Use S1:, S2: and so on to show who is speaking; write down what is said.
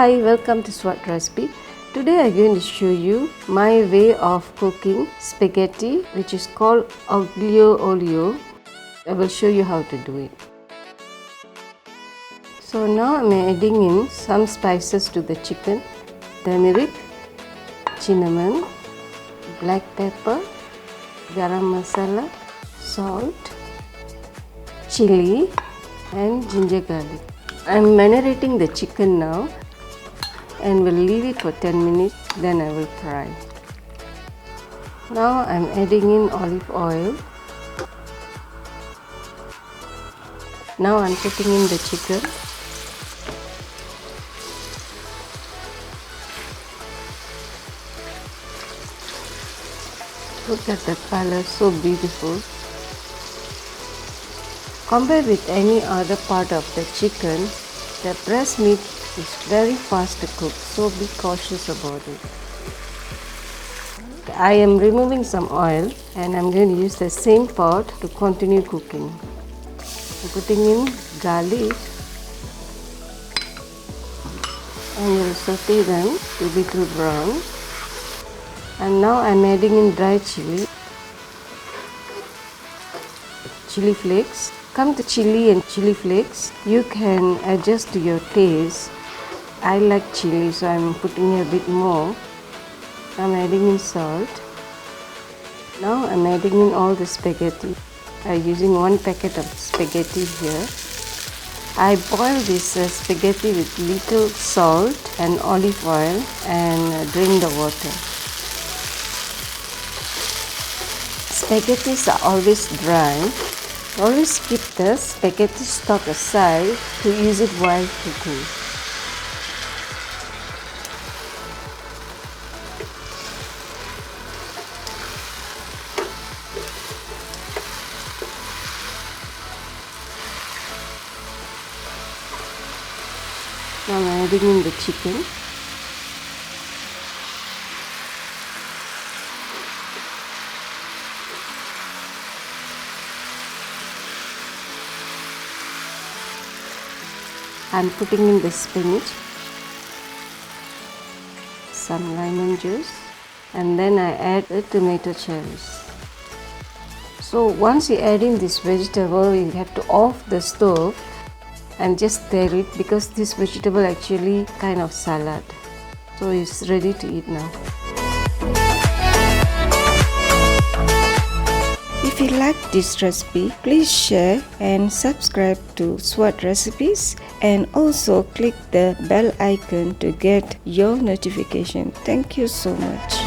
S1: Hi, welcome to Sevat recipe. Today I'm going to show you my way of cooking spaghetti, which is called Aglio Olio. I will show you how to do it. So now I'm adding in some spices to the chicken: turmeric, cinnamon, black pepper, garam masala, salt, chili and ginger garlic. I'm marinating the chicken now and will leave it for 10 minutes, then I will fry. Now I'm adding in olive oil. Now I'm putting in the chicken. Look at the color, so beautiful. Compared with any other part of the chicken, the breast meat is very fast to cook, so be cautious about it. I am removing some oil and I'm going to use the same pot to continue cooking. I'm putting in garlic and will saute them to little brown. And now I'm adding in dry chili flakes. Come to chili and chili flakes, you can adjust to your taste. I like chili, so I'm putting a bit more. I'm adding in salt. Now I'm adding in all the spaghetti. I'm using 1 packet of spaghetti here. I boil this spaghetti with little salt and olive oil and drain the water. Spaghettis are always dry. Always keep the spaghetti stock aside to use it while cooking. Now I'm adding in the chicken. I'm putting in the spinach, some lemon juice, and then I add the tomato cherries. So once you add in this vegetable, you have to off the stove and just stir it, because this vegetable actually kind of salad. So it's ready to eat now. If you like this recipe, please share and subscribe to Sevat recipes, and also click the bell icon to get your notification. Thank you so much.